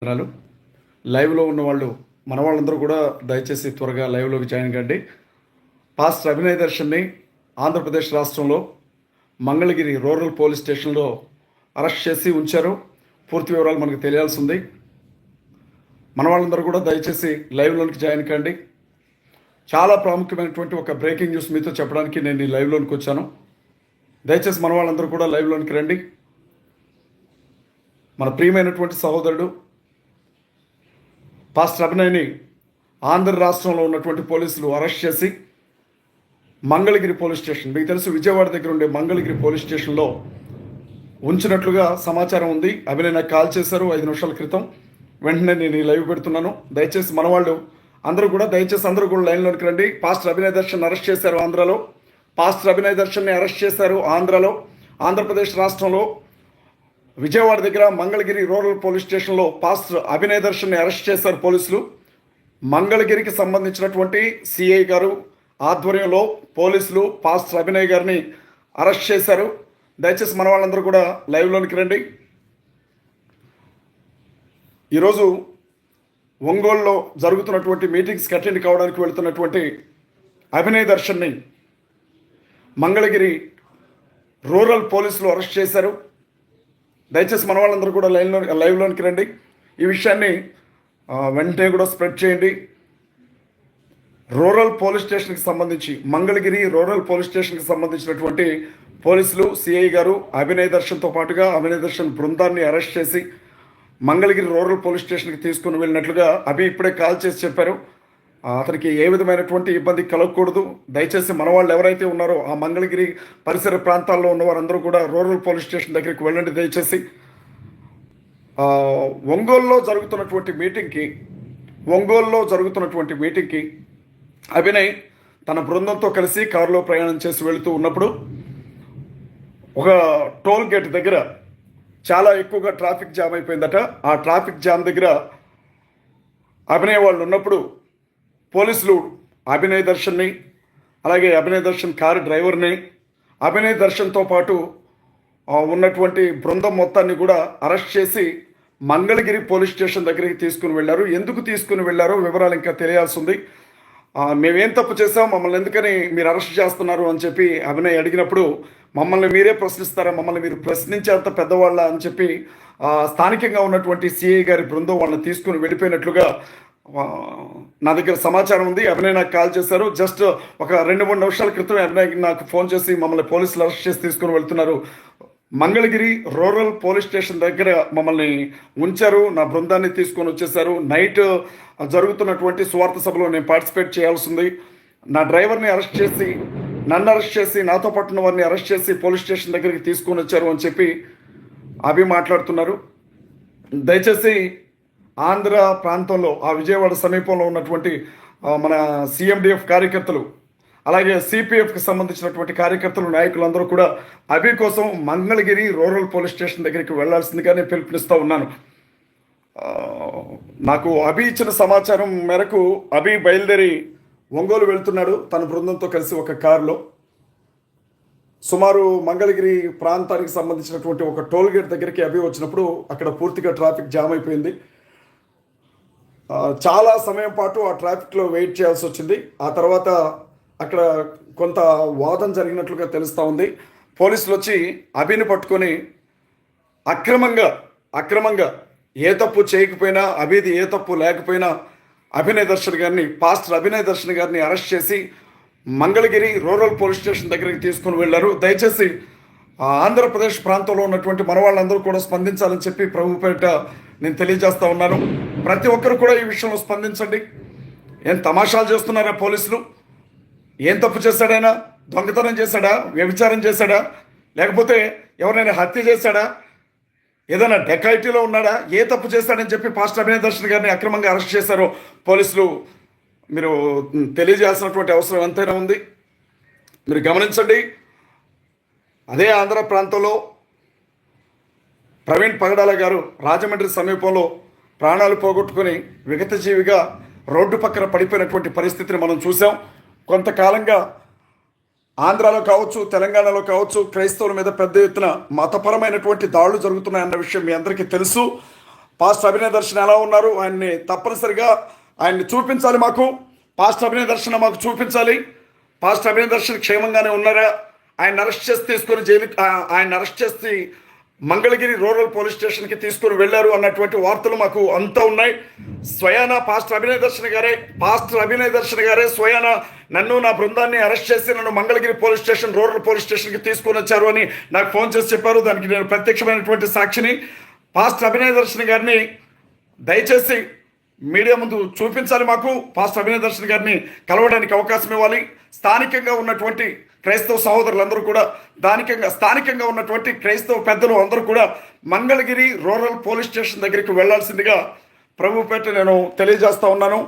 వివరాలు లైవ్లో ఉన్న వాళ్ళు మన వాళ్ళందరూ కూడా దయచేసి త్వరగా లైవ్లోకి జాయిన్ కండి. పాస్టర్ అభినయ్ దర్శన్ని ఆంధ్రప్రదేశ్ రాష్ట్రంలో మంగళగిరి రూరల్ పోలీస్ స్టేషన్లో అరెస్ట్ చేసి ఉంచారు. పూర్తి వివరాలు మనకు తెలియాల్సి ఉంది. మన వాళ్ళందరూ కూడా దయచేసి లైవ్లోనికి జాయిన్ కండి. చాలా ప్రాముఖ్యమైనటువంటి ఒక బ్రేకింగ్ న్యూస్ మీతో చెప్పడానికి నేను ఈ లైవ్లోనికి వచ్చాను. దయచేసి మన వాళ్ళందరూ కూడా లైవ్లోనికి రండి. మన ప్రియమైనటువంటి సహోదరుడు పాస్టర్ అభినయ్ని ఆంధ్ర రాష్ట్రంలో ఉన్నటువంటి పోలీసులు అరెస్ట్ చేసి మంగళగిరి పోలీస్ స్టేషన్, మీకు తెలుసు విజయవాడ దగ్గర ఉండే మంగళగిరి పోలీస్ స్టేషన్లో ఉంచినట్లుగా సమాచారం ఉంది. అభినయ్ నాకు కాల్ చేశారు 5 నిమిషాల క్రితం. వెంటనే నేను ఈ లైవ్ పెడుతున్నాను. దయచేసి మన వాళ్ళు అందరూ కూడా లైన్లోనికి రండి. పాస్టర్ అభినయ్ దర్శన్ అరెస్ట్ చేశారు ఆంధ్రాలో. పాస్టర్ అభినయ్ దర్శన్ని అరెస్ట్ చేశారు ఆంధ్రాలో, ఆంధ్రప్రదేశ్ రాష్ట్రంలో విజయవాడ దగ్గర మంగళగిరి రూరల్ పోలీస్ స్టేషన్లో పాస్టర్ అభినయ్ దర్శన్ని అరెస్ట్ చేశారు పోలీసులు. మంగళగిరికి సంబంధించినటువంటి సిఐ గారు ఆధ్వర్యంలో పోలీసులు పాస్టర్ అభినయ్ గారిని అరెస్ట్ చేశారు. దయచేసి మన వాళ్ళందరూ కూడా లైవ్లోనికి రండి. ఈరోజు ఒంగోలులో జరుగుతున్నటువంటి మీటింగ్స్కి అటెండ్ కావడానికి వెళుతున్నటువంటి అభినయ్ దర్శన్ని మంగళగిరి రూరల్ పోలీసులు అరెస్ట్ చేశారు. దయచేసి మన వాళ్ళందరూ కూడా లైవ్లోనికి రండి. ఈ విషయాన్ని వెంటనే కూడా స్ప్రెడ్ చేయండి. రూరల్ పోలీస్ స్టేషన్కి సంబంధించి మంగళగిరి రూరల్ పోలీస్ స్టేషన్కి సంబంధించినటువంటి పోలీసులు సిఐ గారు అభినయ్ దర్శన్తో పాటుగా అభినయ్ దర్శన్ బృందాన్ని అరెస్ట్ చేసి మంగళగిరి రూరల్ పోలీస్ స్టేషన్కి తీసుకుని వెళ్ళినట్లుగా అభి ఇప్పుడే కాల్ చేసి చెప్పారు. అతనికి ఏ విధమైనటువంటి ఇబ్బంది కలగకూడదు. దయచేసి మన వాళ్ళు ఎవరైతే ఉన్నారో ఆ మంగళగిరి పరిసర ప్రాంతాల్లో ఉన్నవారందరూ కూడా రూరల్ పోలీస్ స్టేషన్ దగ్గరికి వెళ్ళండి. దయచేసి ఒంగోలులో జరుగుతున్నటువంటి మీటింగ్కి అభినయ్ తన బృందంతో కలిసి కారులో ప్రయాణం చేసి వెళుతూ ఉన్నప్పుడు ఒక టోల్ గేట్ దగ్గర చాలా ఎక్కువగా ట్రాఫిక్ జామ్ అయిపోయిందట. ఆ ట్రాఫిక్ జామ్ దగ్గర అభినయ్ వాళ్ళు ఉన్నప్పుడు పోలీసులు అభినయ్ దర్శన్ని, అలాగే అభినయ్ దర్శన్ కారు డ్రైవర్ని, అభినయ్ దర్శన్తో పాటు ఉన్నటువంటి బృందం మొత్తాన్ని కూడా అరెస్ట్ చేసి మంగళగిరి పోలీస్ స్టేషన్ దగ్గరికి తీసుకుని వెళ్ళారు. ఎందుకు తీసుకుని వెళ్ళారో వివరాలు ఇంకా తెలియాల్సి ఉంది. మేమేం తప్పు చేసాం, మమ్మల్ని ఎందుకని మీరు అరెస్ట్ చేస్తున్నారు అని చెప్పి అభినయ్ అడిగినప్పుడు, మమ్మల్ని మీరే ప్రశ్నిస్తారా, మమ్మల్ని మీరు ప్రశ్నించేంత పెద్దవాళ్ళ అని చెప్పి స్థానికంగా ఉన్నటువంటి సిఐ గారి బృందం వాళ్ళని తీసుకుని వెళ్ళిపోయినట్లుగా నా దగ్గర సమాచారం ఉంది. అభినయ్ నాకు కాల్ చేశారు. జస్ట్ ఒక 2-3 నిమిషాల క్రితం అభినయ్ నాకు ఫోన్ చేసి మమ్మల్ని పోలీసులు అరెస్ట్ చేసి తీసుకుని వెళ్తున్నారు, మంగళగిరి రూరల్ పోలీస్ స్టేషన్ దగ్గర మమ్మల్ని ఉంచారు, నా బృందాన్ని తీసుకొని వచ్చేసారు. నైట్ జరుగుతున్నటువంటి సువార్త సభలో నేను పార్టిసిపేట్ చేయాల్సి ఉంది. నా డ్రైవర్ని అరెస్ట్ చేసి, నన్ను అరెస్ట్ చేసి, నాతో పాటు ఉన్న వారిని అరెస్ట్ చేసి పోలీస్ స్టేషన్ దగ్గరికి తీసుకొని వచ్చారు అని చెప్పి అభి మాట్లాడుతున్నారు. దయచేసి ఆంధ్ర ప్రాంతంలో ఆ విజయవాడ సమీపంలో ఉన్నటువంటి మన సిఎండిఎఫ్ కార్యకర్తలు, అలాగే సిపిఎఫ్కి సంబంధించినటువంటి కార్యకర్తలు, నాయకులందరూ కూడా అభి కోసం మంగళగిరి రూరల్ పోలీస్ స్టేషన్ దగ్గరికి వెళ్లాల్సిందిగా నేను పిలుపునిస్తూ ఉన్నాను. నాకు అభి ఇచ్చిన సమాచారం మేరకు అభి బయలుదేరి ఒంగోలు వెళ్తున్నాడు తన బృందంతో కలిసి ఒక కారులో. సుమారు మంగళగిరి ప్రాంతానికి సంబంధించినటువంటి ఒక టోల్ గేట్ దగ్గరికి అభి వచ్చినప్పుడు అక్కడ పూర్తిగా ట్రాఫిక్ జామ్ అయిపోయింది. చాలా సమయం పాటు ఆ ట్రాఫిక్లో వెయిట్ చేయాల్సి వచ్చింది. ఆ తర్వాత అక్కడ కొంత వాదన జరిగినట్లుగా తెలుస్తూ ఉంది. పోలీసులు వచ్చి అభిని పట్టుకొని అక్రమంగా ఏ తప్పు చేయకపోయినా, అభిది ఏ తప్పు లేకపోయినా పాస్టర్ అభినయ్ దర్శన్ గారిని అరెస్ట్ చేసి మంగళగిరి రూరల్ పోలీస్ స్టేషన్ దగ్గరికి తీసుకుని వెళ్ళారు. దయచేసి ఆంధ్రప్రదేశ్ ప్రాంతంలో ఉన్నటువంటి మన వాళ్ళందరూ కూడా స్పందించాలని చెప్పి ప్రభుపేట నేను తెలియజేస్తా ఉన్నాను. ప్రతి ఒక్కరు కూడా ఈ విషయంలో స్పందించండి. ఏం తమాషాలు చేస్తున్నారా పోలీసులు? ఏం తప్పు చేశాడైనా? దొంగతనం చేశాడా? వ్యభిచారం చేశాడా? లేకపోతే ఎవరైనా హత్య చేశాడా? ఏదైనా డెకాయిటీలో ఉన్నాడా? ఏ తప్పు చేశాడని చెప్పి పాస్టర్ అభినయ్ దర్శన్ గారిని అక్రమంగా అరెస్ట్ చేశారో పోలీసులు మీరు తెలియజేయాల్సినటువంటి అవసరం ఎంతైనా ఉంది. మీరు గమనించండి. అదే ఆంధ్ర ప్రాంతంలో ప్రవీణ్ పగడాల గారు రాజమండ్రి సమీపంలో ప్రాణాలు పోగొట్టుకొని విగతజీవిగా రోడ్డు పక్కన పడిపోయినటువంటి పరిస్థితిని మనం చూసాం. కొంతకాలంగా ఆంధ్రాలో కావచ్చు, తెలంగాణలో కావచ్చు, క్రైస్తవుల మీద పెద్ద ఎత్తున మతపరమైనటువంటి దాడులు జరుగుతున్నాయన్న విషయం మీ అందరికీ తెలుసు. పాస్టర్ అభినయ దర్శన్ ఎలా ఉన్నారు, ఆయన్ని తప్పనిసరిగా ఆయన్ని చూపించాలి మాకు. పాస్టర్ అభినయ దర్శన్ మాకు చూపించాలి. పాస్టర్ అభినయ దర్శన్ క్షేమంగానే ఉన్నారా, ఆయన అరెస్ట్ చేసి తీసుకొని ఆయన అరెస్ట్ చేసి మంగళగిరి రూరల్ పోలీస్ స్టేషన్కి తీసుకొని వెళ్ళారు అన్నటువంటి వార్తలు మాకు అంతా ఉన్నాయి. స్వయాన పాస్టర్ అభినయ దర్శన్ గారే స్వయాన నన్ను, నా బృందాన్ని అరెస్ట్ చేసి నన్ను Mangalagiri police station, rural police స్టేషన్కి తీసుకొని వచ్చారు అని నాకు ఫోన్ చేసి చెప్పారు. దానికి నేను ప్రత్యక్షమైనటువంటి సాక్షిని. పాస్టర్ అభినయ దర్శన్ గారిని దయచేసి మీడియా ముందు చూపించాలి మాకు. పాస్టర్ అభినయ దర్శన్ గారిని కలవడానికి అవకాశం ఇవ్వాలి. స్థానికంగా ఉన్నటువంటి క్రైస్తవ సహోదరులందరూ కూడా, స్థానికంగా ఉన్నటువంటి క్రైస్తవ పెద్దలు అందరూ కూడా మంగళగిరి రూరల్ పోలీస్ స్టేషన్ దగ్గరికి వెళ్లాల్సిందిగా ప్రభుపేట నేను తెలియజేస్తా ఉన్నాను.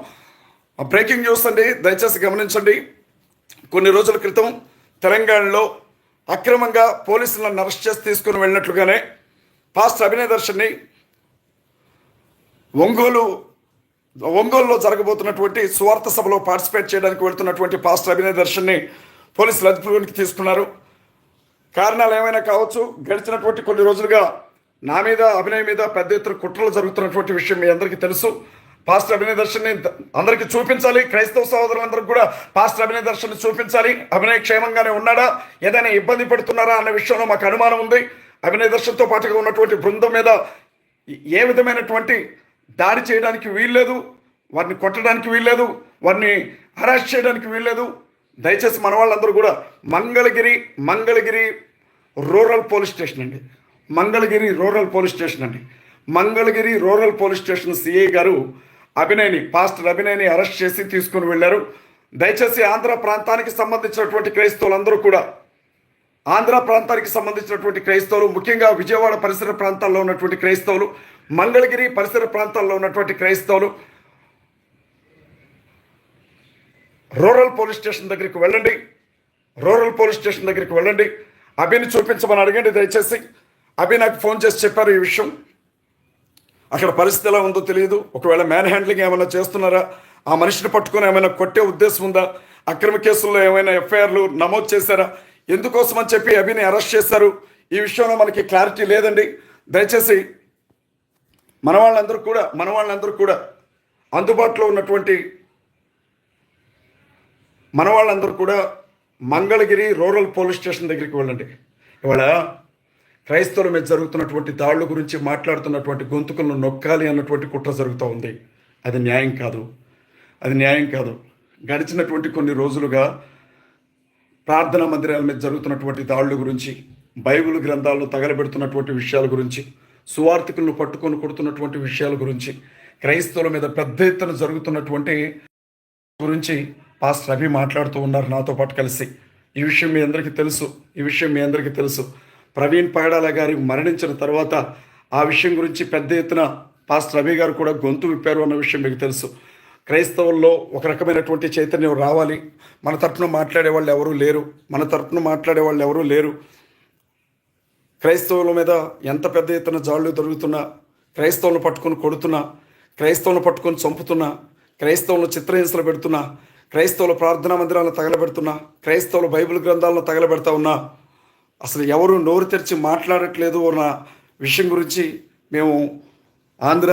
బ్రేకింగ్ న్యూస్ అండి, దయచేసి గమనించండి. కొన్ని రోజుల క్రితం తెలంగాణలో అక్రమంగా పోలీసులను అరెస్ట్ చేసి తీసుకుని వెళ్ళినట్లుగానే పాస్టర్ అభినయ దర్శన్ని ఒంగోలులో జరగబోతున్నటువంటి సువార్త సభలో పార్టిసిపేట్ చేయడానికి వెళ్తున్నటువంటి పాస్టర్ అభినయ దర్శన్ని పోలీసులు అదుపులోనికి తీసుకున్నారు. కారణాలు ఏమైనా కావచ్చు. గడిచినటువంటి కొన్ని రోజులుగా నా మీద, అభినయ్ మీద పెద్ద ఎత్తున కుట్రలు జరుగుతున్నటువంటి విషయం మీ అందరికీ తెలుసు. పాస్టర్ అభినయ దర్శన్ని అందరికీ చూపించాలి. క్రైస్తవ సహోదరులందరికీ కూడా పాస్టర్ అభినయ దర్శన్ని చూపించాలి. అభినయ్ క్షేమంగానే ఉన్నాడా, ఏదైనా ఇబ్బంది పడుతున్నారా అన్న విషయంలో మాకు అనుమానం ఉంది. అభినయ దర్శన్తో పాటుగా ఉన్నటువంటి బృందం మీద ఏ విధమైనటువంటి దాడి చేయడానికి వీల్లేదు, వారిని కొట్టడానికి వీల్లేదు, వారిని అరెస్ట్ చేయడానికి వీల్లేదు. దయచేసి మన వాళ్ళందరూ కూడా మంగళగిరి రూరల్ పోలీస్ స్టేషన్ అండి, Mangalagiri rural police station CI గారు పాస్టర్ అభినయ్ని అరెస్ట్ చేసి తీసుకుని వెళ్ళారు. దయచేసి ఆంధ్ర ప్రాంతానికి సంబంధించినటువంటి క్రైస్తవులు, ముఖ్యంగా విజయవాడ పరిసర ప్రాంతాల్లో ఉన్నటువంటి క్రైస్తవులు, మంగళగిరి పరిసర ప్రాంతాల్లో ఉన్నటువంటి క్రైస్తవులు రూరల్ పోలీస్ స్టేషన్ దగ్గరికి వెళ్ళండి. అభిని చూపించమని అడగండి దయచేసి. అభి నాకు ఫోన్ చేసి చెప్పారు ఈ విషయం. అక్కడ పరిస్థితి ఎలా ఉందో తెలియదు. ఒకవేళ మ్యాన్ హ్యాండ్లింగ్ ఏమైనా చేస్తున్నారా, ఆ మనిషిని పట్టుకొని ఏమైనా కొట్టే ఉద్దేశం ఉందా, అక్రమ కేసుల్లో ఏమైనా ఎఫ్ఐఆర్లు నమోదు చేశారా, ఎందుకోసం అని చెప్పి అభిని అరెస్ట్ చేశారు, ఈ విషయంలో మనకి క్లారిటీ లేదండి. దయచేసి మన వాళ్ళందరూ కూడా అందుబాటులో ఉన్నటువంటి మంగళగిరి రూరల్ పోలీస్ స్టేషన్ దగ్గరికి వెళ్ళండి. ఇవాళ క్రైస్తవుల మీద జరుగుతున్నటువంటి దాడుల గురించి మాట్లాడుతున్నటువంటి గొంతుకులను నొక్కాలి అన్నటువంటి కుట్ర జరుగుతూ ఉంది. అది న్యాయం కాదు. గడిచినటువంటి కొన్ని రోజులుగా ప్రార్థనా మందిరాల మీద జరుగుతున్నటువంటి దాడుల గురించి, బైబిల్ గ్రంథాలను తగలబెడుతున్నటువంటి విషయాల గురించి, సువార్థికులను పట్టుకొని కొడుతున్నటువంటి విషయాల గురించి, క్రైస్తవుల మీద పెద్ద ఎత్తున జరుగుతున్నటువంటి గురించి పాస్టర్ అభి మాట్లాడుతూ ఉన్నారు నాతో పాటు కలిసి. ఈ విషయం మీ అందరికీ తెలుసు. ప్రవీణ్ పగడాల గారి మరణించిన తర్వాత ఆ విషయం గురించి పెద్ద ఎత్తున పాస్టర్ అభి గారు కూడా గొంతు విప్పారు అన్న విషయం మీకు తెలుసు. క్రైస్తవుల్లో ఒక రకమైనటువంటి చైతన్యం రావాలి. మన తరపున మాట్లాడే వాళ్ళు ఎవరూ లేరు. క్రైస్తవుల మీద ఎంత పెద్ద ఎత్తున జాళ్ళు జరుగుతున్నా, క్రైస్తవులను పట్టుకొని కొడుతున్నా, క్రైస్తవులను పట్టుకొని చంపుతున్నా, క్రైస్తవులను చిత్రహింసలు పెడుతున్నా, క్రైస్తవుల ప్రార్థనా మందిరాలను తగలబెడుతున్నా, క్రైస్తవుల బైబిల్ గ్రంథాలను తగలబెడతా ఉన్నా, అసలు ఎవరు నోరు తెరిచి మాట్లాడట్లేదు అన్న విషయం గురించి మేము ఆంధ్ర,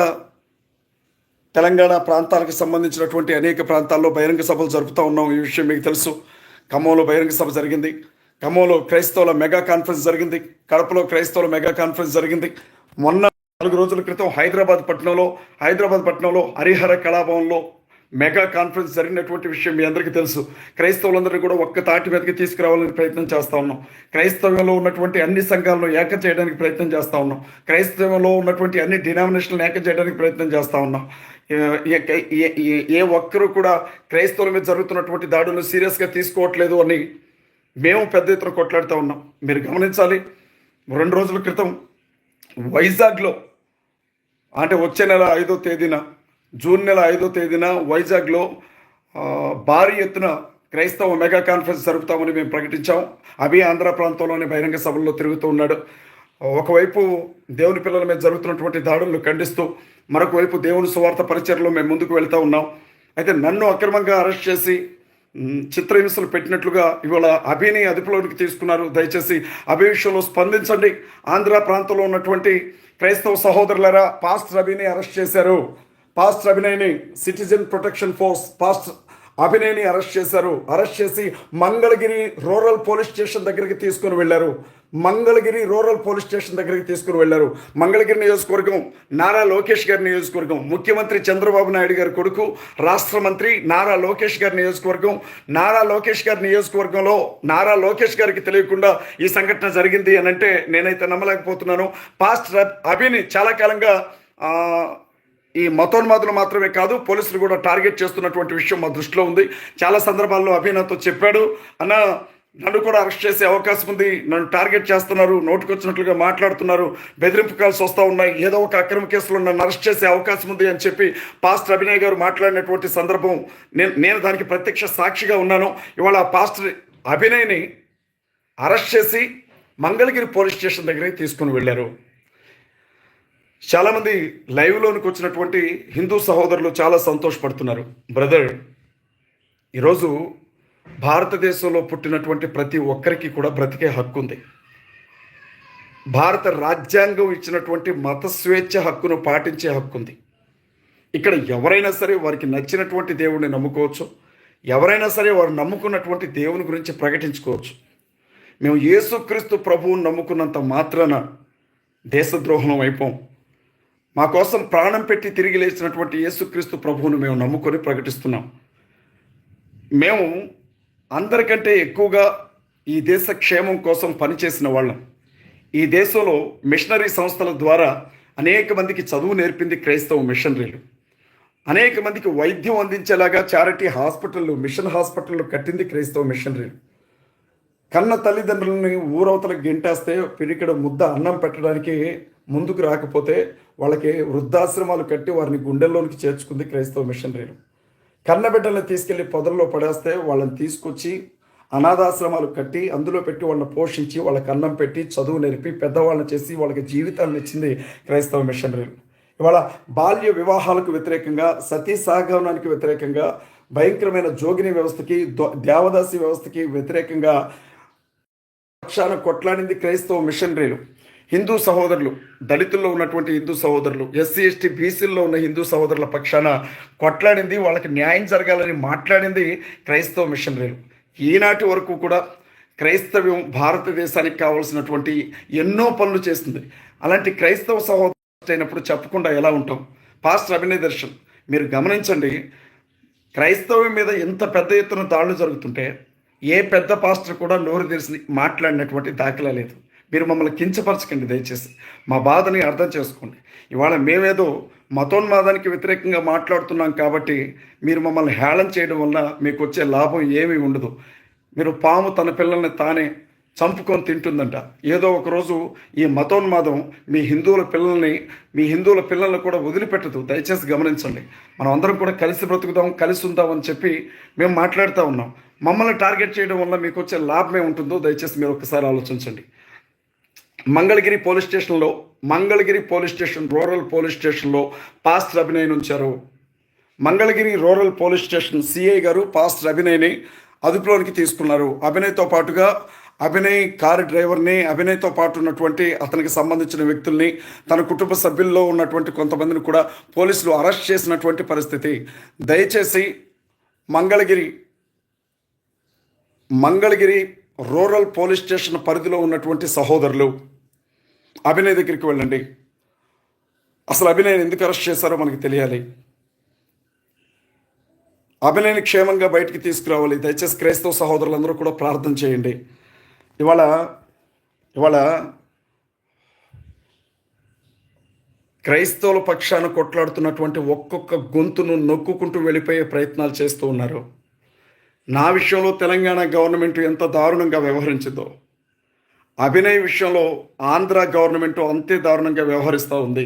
తెలంగాణ ప్రాంతాలకు సంబంధించినటువంటి అనేక ప్రాంతాల్లో బహిరంగ సభలు జరుపుతూ ఉన్నాం. ఈ విషయం మీకు తెలుసు. ఖమ్మంలో బహిరంగ సభ జరిగింది, ఖమ్మంలో క్రైస్తవుల మెగా కాన్ఫరెన్స్ జరిగింది, కడపలో క్రైస్తవుల మెగా కాన్ఫరెన్స్ జరిగింది. మొన్న 4 రోజుల క్రితం హైదరాబాద్ పట్టణంలో హరిహర కళాభవన్లో మెగా కాన్ఫరెన్స్ జరిగినటువంటి విషయం మీ అందరికీ తెలుసు. క్రైస్తవులందరినీ కూడా ఒక్క తాటి మీదకి తీసుకురావాలని ప్రయత్నం చేస్తూ ఉన్నాం. క్రైస్తవంలో ఉన్నటువంటి అన్ని సంఘాలను ఏకం చేయడానికి ప్రయత్నం చేస్తూ ఉన్నాం. క్రైస్తవంలో ఉన్నటువంటి అన్ని డినామినేషన్లను ఏకం చేయడానికి ప్రయత్నం చేస్తూ ఉన్నాం. ఏ ఒక్కరూ కూడా క్రైస్తవుల మీద జరుగుతున్నటువంటి దాడులను సీరియస్గా తీసుకోవట్లేదు అని మేము పెద్ద ఎత్తున కొట్లాడుతూ ఉన్నాం. మీరు గమనించాలి, 2 రోజుల క్రితం వైజాగ్లో, అంటే వచ్చే నెల 5వ తేదీన, జూన్ నెల 5వ తేదీన వైజాగ్లో భారీ ఎత్తున క్రైస్తవ మెగా కాన్ఫరెన్స్ జరుపుతామని మేము ప్రకటించాం. అభి ఆంధ్ర ప్రాంతంలోని బహిరంగ సభల్లో తిరుగుతూ ఉన్నాడు. ఒకవైపు దేవుని పిల్లల మీద జరుగుతున్నటువంటి దాడులను ఖండిస్తూ, మరొక వైపు దేవుని సువార్త పరిచర్లో మేము ముందుకు వెళ్తూ ఉన్నాం. అయితే నన్ను అక్రమంగా అరెస్ట్ చేసి చిత్రహింసలు పెట్టినట్లుగా ఇవాళ అభిని అదుపులోనికి తీసుకున్నారు. దయచేసి అభి విషయంలో స్పందించండి. ఆంధ్ర ప్రాంతంలో ఉన్నటువంటి క్రైస్తవ సహోదరులరా, పాస్టర్ అభినయ్ అరెస్ట్ చేశారు. పాస్టర్ అభినయ్ని సిటిజన్ ప్రొటెక్షన్ ఫోర్స్ పాస్టర్ అభినయ్ని అరెస్ట్ చేశారు. అరెస్ట్ చేసి మంగళగిరి రూరల్ పోలీస్ స్టేషన్ దగ్గరికి తీసుకుని వెళ్ళారు. మంగళగిరి రూరల్ పోలీస్ స్టేషన్ దగ్గరికి తీసుకుని వెళ్ళారు. మంగళగిరి నియోజకవర్గం నారా లోకేష్ గారి నియోజకవర్గం, ముఖ్యమంత్రి చంద్రబాబు నాయుడు గారి కొడుకు, రాష్ట్ర మంత్రి నారా లోకేష్ గారి నియోజకవర్గం. నారా లోకేష్ గారి నియోజకవర్గంలో నారా లోకేష్ గారికి తెలియకుండా ఈ సంఘటన జరిగింది అని అంటే నేనైతే నమ్మలేకపోతున్నాను. పాస్టర్ అభిని చాలా కాలంగా ఈ మతోన్మాదులు మాత్రమే కాదు, పోలీసులు కూడా టార్గెట్ చేస్తున్నటువంటి విషయం మా దృష్టిలో ఉంది. చాలా సందర్భాల్లో అభినయ్తో చెప్పాడు, అన్న నన్ను కూడా అరెస్ట్ చేసే అవకాశం ఉంది, నన్ను టార్గెట్ చేస్తున్నారు, నోటుకొచ్చినట్లుగా మాట్లాడుతున్నారు, బెదిరింపు కాల్స్ వస్తూ ఉన్నాయి, ఏదో ఒక అక్రమ కేసులో నన్ను అరెస్ట్ చేసే అవకాశం ఉంది అని చెప్పి పాస్టర్ అభినయ్ గారు మాట్లాడినటువంటి సందర్భం నేను దానికి ప్రత్యక్ష సాక్షిగా ఉన్నాను. ఇవాళ పాస్టర్ అభినయ్ని అరెస్ట్ చేసి మంగళగిరి పోలీస్ స్టేషన్ దగ్గరికి తీసుకుని వెళ్ళారు. చాలామంది లైవ్లోనికి వచ్చినటువంటి హిందూ సహోదరులు చాలా సంతోషపడుతున్నారు. బ్రదర్, ఈరోజు భారతదేశంలో పుట్టినటువంటి ప్రతి ఒక్కరికి కూడా బ్రతికే హక్కు ఉంది. భారత రాజ్యాంగం ఇచ్చినటువంటి మత స్వేచ్ఛ హక్కును పాటించే హక్కు ఉంది. ఇక్కడ ఎవరైనా సరే వారికి నచ్చినటువంటి దేవుడిని నమ్ముకోవచ్చు, ఎవరైనా సరే వారు నమ్ముకున్నటువంటి దేవుని గురించి ప్రకటించుకోవచ్చు. మేము యేసుక్రీస్తు ప్రభువుని నమ్ముకున్నంత మాత్రాన దేశద్రోహం అయిపోం. మా కోసం ప్రాణం పెట్టి తిరిగి లేచినటువంటి యేసుక్రీస్తు ప్రభువును మేము నమ్ముకొని ప్రకటిస్తున్నాం. మేము అందరికంటే ఎక్కువగా ఈ దేశ క్షేమం కోసం పనిచేసిన వాళ్ళం. ఈ దేశంలో మిషనరీ సంస్థల ద్వారా అనేక మందికి చదువు నేర్పింది క్రైస్తవ మిషనరీలు. అనేక మందికి వైద్యం అందించేలాగా చారిటీ హాస్పిటళ్ళు, మిషన్ హాస్పిటళ్ళు కట్టింది క్రైస్తవ మిషనరీలు. కన్న తల్లిదండ్రులని ఊరవతలకు గెంటేస్తే పిరికడ ముద్ద అన్నం పెట్టడానికి ముందుకు రాకపోతే వాళ్ళకి వృద్ధాశ్రమాలు కట్టి వారిని గుండెల్లోనికి చేర్చుకుంది క్రైస్తవ మిషనరీలు. కన్నబిడ్డలను తీసుకెళ్లి పొదల్లో పడేస్తే వాళ్ళని తీసుకొచ్చి అనాథాశ్రమాలు కట్టి అందులో పెట్టి వాళ్ళని పోషించి వాళ్ళకి అన్నం పెట్టి చదువు నేర్పి పెద్దవాళ్ళని చేసి వాళ్ళకి జీవితాలను ఇచ్చింది క్రైస్తవ మిషనరీలు. ఇవాళ బాల్య వివాహాలకు వ్యతిరేకంగా, సతీ సహగమనానికి వ్యతిరేకంగా, భయంకరమైన జోగిని వ్యవస్థకి, దేవదాసి వ్యవస్థకి వ్యతిరేకంగా పక్షాన కొట్లాడింది క్రైస్తవ మిషనరీలు. హిందూ సహోదరులు, దళితుల్లో ఉన్నటువంటి హిందూ సహోదరులు, ఎస్సీ ఎస్టీ బీసీల్లో ఉన్న హిందూ సహోదరుల పక్షాన కొట్లాడింది, వాళ్ళకి న్యాయం జరగాలని మాట్లాడింది క్రైస్తవ మిషనరీలు. ఈనాటి వరకు కూడా క్రైస్తవ్యం భారతదేశానికి కావాల్సినటువంటి ఎన్నో పనులు చేస్తుంది. అలాంటి క్రైస్తవ సహోదరులు అయినప్పుడు చెప్పకుండా ఎలా ఉంటాం? పాస్టర్ అభినయ్ దర్శన్, మీరు గమనించండి, క్రైస్తవం మీద ఎంత పెద్ద ఎత్తున దాడులు జరుగుతుంటే ఏ పెద్ద పాస్టర్ కూడా నోరు తెరిచి మాట్లాడినటువంటి దాఖలా లేదు. మీరు మమ్మల్ని కించపరచకండి, దయచేసి మా బాధని అర్థం చేసుకోండి. ఇవాళ మేమేదో మతోన్మాదానికి వ్యతిరేకంగా మాట్లాడుతున్నాం కాబట్టి మీరు మమ్మల్ని హేళన చేయడం వల్ల మీకు వచ్చే లాభం ఏమీ ఉండదు. మీరు పాము తన పిల్లల్ని తానే చంపుకొని తింటుందంట. ఏదో ఒకరోజు ఈ మతోన్మాదం మీ హిందువుల పిల్లల్ని కూడా వదిలిపెట్టదు. దయచేసి గమనించండి. మనం అందరం కూడా కలిసి బ్రతుకుదాం, కలిసి ఉందామని చెప్పి మేము మాట్లాడుతూ ఉన్నాం. మమ్మల్ని టార్గెట్ చేయడం వల్ల మీకు వచ్చే లాభం ఏముంటుందో దయచేసి మీరు ఒకసారి ఆలోచించండి. Mangalagiri police station rural police స్టేషన్లో పాస్టర్ అభినయ్ని ఉంచారు. Mangalagiri rural police station CI గారు పాస్టర్ అభినయ్ని అదుపులోనికి తీసుకున్నారు. అభినయ్తో పాటుగా అభినయ్ కారు డ్రైవర్ని, అభినయ్తో పాటు ఉన్నటువంటి అతనికి సంబంధించిన వ్యక్తుల్ని, తన కుటుంబ సభ్యుల్లో ఉన్నటువంటి కొంతమందిని కూడా పోలీసులు అరెస్ట్ చేసినటువంటి పరిస్థితి. దయచేసి మంగళగిరి రూరల్ పోలీస్ స్టేషన్ పరిధిలో ఉన్నటువంటి సహోదరులు అభినయ్ దగ్గరికి వెళ్ళండి. అసలు అభినయ్ ఎందుకు అరెస్ట్ చేశారో మనకి తెలియాలి. అభినయ్ని క్షేమంగా బయటికి తీసుకురావాలి. దయచేసి క్రైస్తవ సహోదరులందరూ కూడా ప్రార్థన చేయండి. ఇవాళ క్రైస్తవుల పక్షాన కొట్లాడుతున్నటువంటి ఒక్కొక్క గొంతును నొక్కుకుంటూ వెళ్ళిపోయే ప్రయత్నాలు చేస్తూ ఉన్నారు. నా విషయంలో తెలంగాణ గవర్నమెంట్ ఎంత దారుణంగా వ్యవహరించిందో, అభినయ్ విషయంలో ఆంధ్ర గవర్నమెంట్ అంతే దారుణంగా వ్యవహరిస్తూ ఉంది.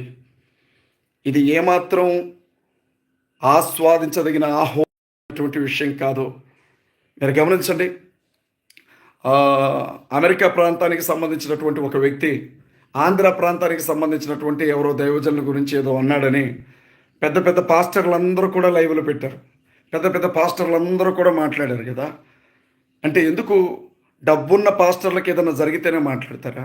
ఇది ఏమాత్రం ఆస్వాదించదగిన ఆహ్వానటువంటి విషయం కాదు. మీరు గమనించండి, అమెరికా ప్రాంతానికి సంబంధించినటువంటి ఒక వ్యక్తి ఆంధ్ర ప్రాంతానికి సంబంధించినటువంటి ఎవరో దైవజనుల గురించి ఏదో అన్నాడని పెద్ద పెద్ద పాస్టర్లందరూ కూడా లైవ్లో పెట్టారు. పెద్ద పెద్ద పాస్టర్లందరూ కూడా మాట్లాడారు కదా. అంటే ఎందుకు డబ్బున్న పాస్టర్లకు ఏదైనా జరిగితేనే మాట్లాడతారా?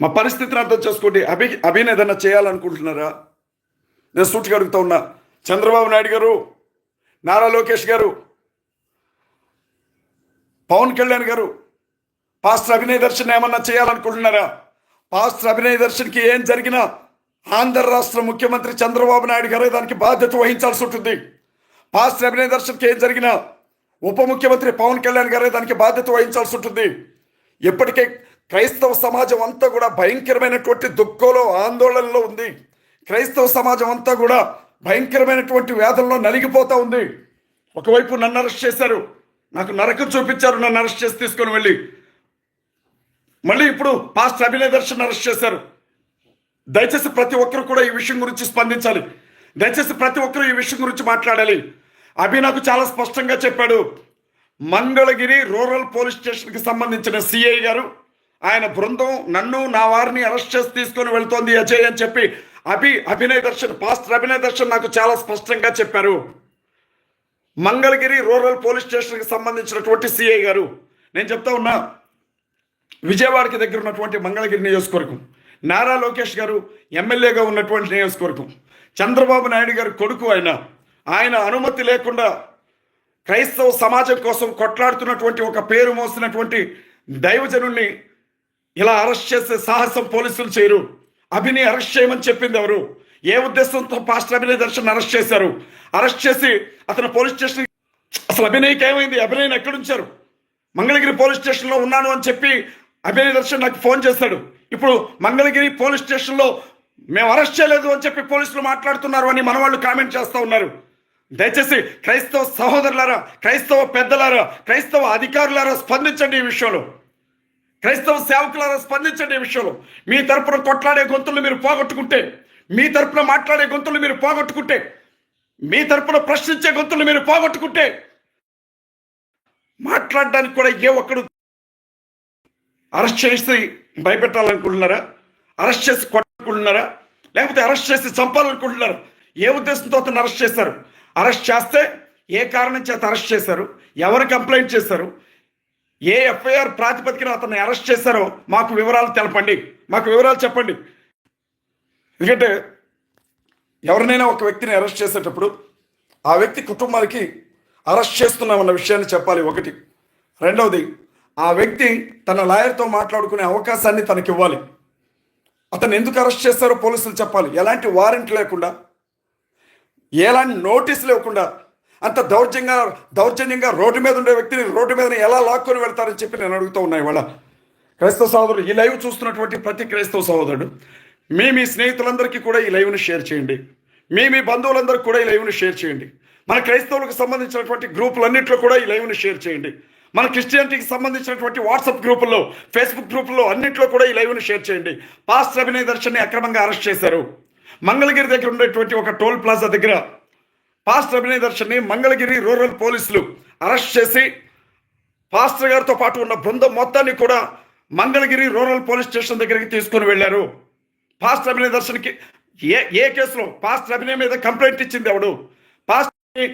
మా పరిస్థితిని అర్థం చేసుకోండి. అభిని ఏదన్నా చేయాలనుకుంటున్నారా? నేను సూటిగా అడుగుతా ఉన్నా. చంద్రబాబు నాయుడు గారు, నారా లోకేష్ గారు, పవన్ కళ్యాణ్ గారు పాస్టర్ అభినయ్ దర్శన్ ఏమన్నా చేయాలనుకుంటున్నారా? పాస్టర్ అభినయ్ దర్శన్కి ఏం జరిగినా ఆంధ్ర రాష్ట్ర ముఖ్యమంత్రి చంద్రబాబు నాయుడు గారే దానికి బాధ్యత వహించాల్సి ఉంటుంది. పాస్టర్ అభినయ్ దర్శన్కి ఏం జరిగినా ఉప ముఖ్యమంత్రి పవన్ కళ్యాణ్ గారే దానికి బాధ్యత వహించాల్సి ఉంటుంది. ఇప్పటికే క్రైస్తవ సమాజం అంతా కూడా భయంకరమైనటువంటి దుఃఖంలో, ఆందోళనలో ఉంది. క్రైస్తవ సమాజం అంతా కూడా భయంకరమైనటువంటి వేదనలో నలిగిపోతూ ఉంది. ఒకవైపు నన్ను అరెస్ట్ చేశారు, నాకు నరకం చూపించారు, నన్ను అరెస్ట్ చేసి తీసుకొని వెళ్ళి మళ్ళీ ఇప్పుడు పాస్టర్ అభినయ్ దర్శన్ అరెస్ట్ చేశారు. దయచేసి ప్రతి ఒక్కరు కూడా ఈ విషయం గురించి స్పందించాలి. దయచేసి ప్రతి ఒక్కరు ఈ విషయం గురించి మాట్లాడాలి. అభి నాకు చాలా స్పష్టంగా చెప్పాడు. మంగళగిరి రూరల్ పోలీస్ స్టేషన్కి సంబంధించిన సిఐ గారు, ఆయన బృందం నన్ను, నా వారిని అరెస్ట్ చేసి తీసుకొని వెళ్తోంది అజయ్ అని చెప్పి పాస్టర్ అభినయ్ దర్శన్ నాకు చాలా స్పష్టంగా చెప్పారు. మంగళగిరి రూరల్ పోలీస్ స్టేషన్కి సంబంధించినటువంటి సిఐ గారు, నేను చెప్తా ఉన్నా, విజయవాడకి దగ్గర ఉన్నటువంటి మంగళగిరి నియోజకవర్గం, నారా లోకేష్ గారు ఎమ్మెల్యేగా ఉన్నటువంటి నియోజకవర్గం, చంద్రబాబు నాయుడు గారి కొడుకు ఆయన అనుమతి లేకుండా క్రైస్తవ సమాజం కోసం కొట్లాడుతున్నటువంటి ఒక పేరు మోసినటువంటి దైవజనుల్ని ఇలా అరెస్ట్ చేసే సాహసం పోలీసులు చేయరు. అభిని అరెస్ట్ చేయమని చెప్పింది ఎవరు? ఏ ఉద్దేశంతో పాస్టర్ అభినయ్ దర్శన్ అరెస్ట్ చేశారు? అరెస్ట్ చేసి అతను పోలీస్ స్టేషన్, అసలు అభినయ్కి ఏమైంది? అభినయ్ని ఎక్కడుంచారు? మంగళగిరి పోలీస్ స్టేషన్లో ఉన్నాను అని చెప్పి అభినయ్ దర్శన్ నాకు ఫోన్ చేశాడు. ఇప్పుడు మంగళగిరి పోలీస్ స్టేషన్లో మేము అరెస్ట్ చేయలేదు అని చెప్పి పోలీసులు మాట్లాడుతున్నారు అని మన వాళ్ళు కామెంట్ చేస్తూ ఉన్నారు. దయచేసి క్రైస్తవ సహోదరులారా, క్రైస్తవ పెద్దలారా, క్రైస్తవ అధికారులారా స్పందించండి ఈ విషయంలో. క్రైస్తవ సేవకులారా స్పందించండి ఈ విషయంలో. మీ తరపున కొట్లాడే గొంతులు మీరు పోగొట్టుకుంటే, మీ తరపున మాట్లాడే గొంతులు మీరు పోగొట్టుకుంటే, మీ తరపున ప్రశ్నించే గొంతులు మీరు పోగొట్టుకుంటే, మాట్లాడడానికి కూడా ఏ ఒక్కడు అరెస్ట్ చేసి భయపెట్టాలనుకుంటున్నారా? అరెస్ట్ చేసి కొట్టాలనుకుంటున్నారా? లేకపోతే అరెస్ట్ చేసి చంపాలనుకుంటున్నారా? ఏ ఉద్దేశంతో అతను అరెస్ట్ చేశారు? అరెస్ట్ చేస్తే ఏ కారణం చేత అరెస్ట్ చేశారు? ఎవరు కంప్లైంట్ చేశారు? ఏ ఎఫ్ఐఆర్ ప్రాతిపదికన అతన్ని అరెస్ట్ చేశారో మాకు వివరాలు తెలపండి, మాకు వివరాలు చెప్పండి. ఎందుకంటే ఎవరినైనా ఒక వ్యక్తిని అరెస్ట్ చేసేటప్పుడు ఆ వ్యక్తి కుటుంబానికి అరెస్ట్ చేస్తున్నామన్న విషయాన్ని చెప్పాలి, ఒకటి. రెండవది, ఆ వ్యక్తి తన లాయర్తో మాట్లాడుకునే అవకాశాన్ని తనకి ఇవ్వాలి. అతను ఎందుకు అరెస్ట్ చేస్తారో పోలీసులు చెప్పాలి. ఎలాంటి వారెంట్ లేకుండా, ఎలాంటి నోటీస్ లేకుండా అంత దౌర్జన్యంగా రోడ్డు మీద ఉండే వ్యక్తిని రోడ్డు మీద ఎలా లాక్కొని వెళ్తారని చెప్పి నేను అడుగుతూ ఉన్నాయి. వాళ్ళ క్రైస్తవ సహోదరుడు, ఈ లైవ్ చూస్తున్నటువంటి ప్రతి క్రైస్తవ సహోదరుడు, మీ స్నేహితులందరికీ కూడా ఈ లైవ్ని షేర్ చేయండి. మీ బంధువులందరికీ కూడా ఈ లైవ్ని షేర్ చేయండి. మన క్రైస్తవులకు సంబంధించినటువంటి గ్రూపులన్నింటిలో కూడా ఈ లైవ్ని షేర్ చేయండి. మన క్రిస్టియానిటీకి సంబంధించినటువంటి వాట్సాప్ గ్రూపుల్లో, ఫేస్బుక్ గ్రూపుల్లో అన్నింటిలో కూడా ఈ లైవ్ని షేర్ చేయండి. పాస్టర్ అభినయ్ దర్శన్ని అక్రమంగా అరెస్ట్ చేశారు. మంగళగిరి దగ్గర ఉండేటువంటి ఒక టోల్ ప్లాజా దగ్గర పాస్టర్ అభినయ్ దర్శన్ని మంగళగిరి రూరల్ పోలీసులు అరెస్ట్ చేసి పాస్టర్ గారితో పాటు ఉన్న బృందం మొత్తాన్ని కూడా మంగళగిరి రూరల్ పోలీస్ స్టేషన్ దగ్గరికి తీసుకొని వెళ్ళారు. పాస్టర్ అభినయ్ దర్శన్కి ఏ కేసులో పాస్టర్ అభినయ్ మీద కంప్లైంట్ ఇచ్చింది ఎవడు? పాస్టర్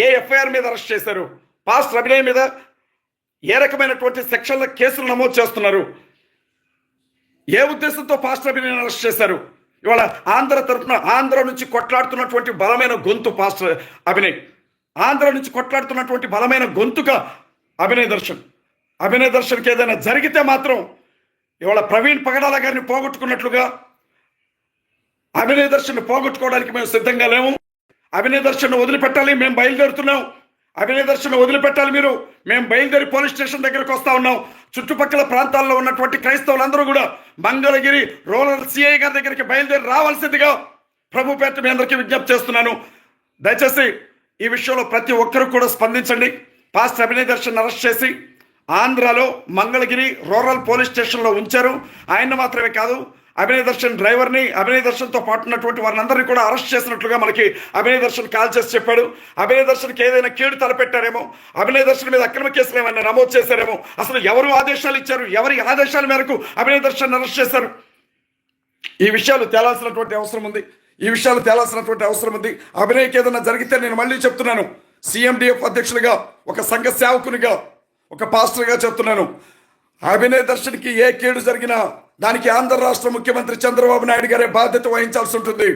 ఏ ఎఫ్ఐఆర్ మీద అరెస్ట్ చేశారు? పాస్టర్ అభినయ్ మీద ఏ రకమైనటువంటి సెక్షన్ల కేసులు నమోదు చేస్తున్నారు? ఏ ఉద్దేశంతో పాస్టర్ అభినయ్ అరెస్ట్ చేశారు? ఇవాళ ఆంధ్ర నుంచి కొట్లాడుతున్నటువంటి బలమైన గొంతు పాస్టర్ అభినయ్, ఆంధ్ర నుంచి కొట్లాడుతున్నటువంటి బలమైన గొంతుగా అభినయ్ దర్శన్కి ఏదైనా జరిగితే మాత్రం ఇవాళ ప్రవీణ్ పగడాల గారిని పోగొట్టుకున్నట్లుగా అభినయ్ దర్శన్ పోగొట్టుకోవడానికి మేము సిద్ధంగా లేము. అభినయ్ దర్శన్ వదిలిపెట్టాలి, మేము బయలుదేరుతున్నాం. అభినయ్ దర్శన్ వదిలిపెట్టాలి మీరు, మేము బయలుదేరి పోలీస్ స్టేషన్ దగ్గరకు వస్తా ఉన్నాం. చుట్టుపక్కల ప్రాంతాల్లో ఉన్నటువంటి క్రైస్తవులందరూ కూడా మంగళగిరి రూరల్ సిఐ గారి దగ్గరికి బయలుదేరి రావాల్సిందిగా ప్రభు పేట మీ అందరికీ విజ్ఞప్తి చేస్తున్నాను. దయచేసి ఈ విషయంలో ప్రతి ఒక్కరూ కూడా స్పందించండి. పాస్టర్ అభినయ్ దర్శన్ అరెస్ట్ చేసి ఆంధ్రాలో మంగళగిరి రూరల్ పోలీస్ స్టేషన్లో ఉంచారు. ఆయన్ని మాత్రమే కాదు, అభినయ్ దర్శన్ డ్రైవర్ని, అభినయ్ దర్శన్తో పాటు ఉన్నటువంటి వారిని కూడా అరెస్ట్ చేసినట్లుగా మనకి అభినయ్ దర్శన్ కాల్ చేసి చెప్పాడు. అభినయ్ దర్శన్కి ఏదైనా కీడు తలపెట్టారేమో, అభినయ్ దర్శన్ మీద అక్రమ కేసులు ఏమైనా నమోదు చేశారేమో, అసలు ఎవరు ఆదేశాలు ఇచ్చారు, ఎవరి ఆదేశాల మేరకు అభినయ్ దర్శన్ అరెస్ట్ చేశారు? ఈ విషయాలు తేలాల్సినటువంటి అవసరం ఉంది. అభినయ్కి ఏదైనా జరిగితే నేను మళ్ళీ చెప్తున్నాను, CMDF అధ్యక్షులుగా, ఒక సంఘ సేవకునిగా, ఒక పాస్టర్గా చెప్తున్నాను, అభినయ్ దర్శన్కి ఏ కీడు జరిగినా దానికి ఆంధ్ర రాష్ట్ర ముఖ్యమంత్రి చంద్రబాబు నాయుడు గారే బాధ్యత వహించాల్సి ఉంటుంది.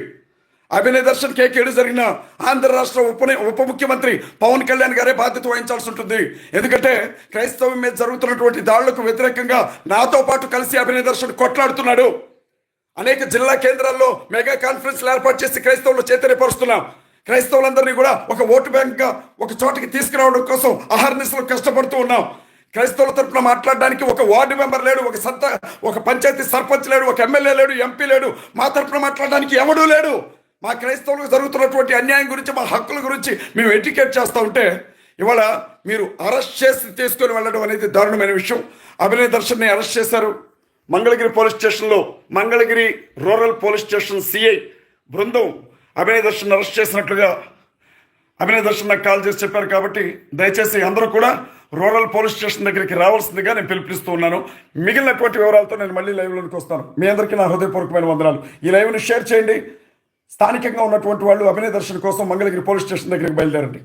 అభినయ్ దర్శన్ కేకేడు జరిగిన ఆంధ్ర రాష్ట్ర ఉప ముఖ్యమంత్రి పవన్ కళ్యాణ్ గారే బాధ్యత వహించాల్సి ఉంటుంది. ఎందుకంటే క్రైస్తవం మీద జరుగుతున్నటువంటి దాడులకు వ్యతిరేకంగా నాతో పాటు కలిసి అభినయ్ దర్శన్ కొట్లాడుతున్నాడు. అనేక జిల్లా కేంద్రాల్లో మెగా కాన్ఫరెన్స్లు ఏర్పాటు చేసి క్రైస్తవులు చైతన్యపరుస్తున్నాం. క్రైస్తవులందరినీ కూడా ఒక ఓటు బ్యాంక్గా ఒక చోటకి తీసుకురావడం కోసం అహర్నిశలు కష్టపడుతూ ఉన్నాం. క్రైస్తవుల తరఫున మాట్లాడడానికి ఒక వార్డు మెంబర్ లేడు, ఒక పంచాయతీ సర్పంచ్ లేడు, ఒక ఎమ్మెల్యే లేడు, ఎంపీ లేడు. మా తరఫున మాట్లాడడానికి ఎవడూ లేడు. మా క్రైస్తవులకు జరుగుతున్నటువంటి అన్యాయం గురించి, మా హక్కుల గురించి మేము ఎడ్యుకేట్ చేస్తూ ఉంటే ఇవాళ మీరు అరెస్ట్ చేసి తీసుకొని వెళ్ళడం అనేది దారుణమైన విషయం. అభినయ్ దర్శన్ని అరెస్ట్ చేశారు. మంగళగిరి పోలీస్ స్టేషన్లో Mangalagiri rural police station CI బృందం అభినయ్ దర్శన్ అరెస్ట్ చేసినట్లుగా అభినయ్ దర్శన్ నాకు కాల్ చేసి చెప్పారు. కాబట్టి దయచేసి అందరూ కూడా రూరల్ పోలీస్ స్టేషన్ దగ్గరికి రావాల్సిందిగా నేను పిలుపునిస్తూ ఉన్నాను. మిగిలినటువంటి వివరాలతో నేను మళ్ళీ లైవ్లోకి వస్తాను. మీ అందరికీ నా హృదయపూర్వకమైన వందనాలు. ఈ లైవ్ని షేర్ చేయండి. స్థానికంగా ఉన్నటువంటి వాళ్ళు అభినయ్ దర్శన్ కోసం మంగళగిరి పోలీస్ స్టేషన్ దగ్గరికి బయలుదేరండి.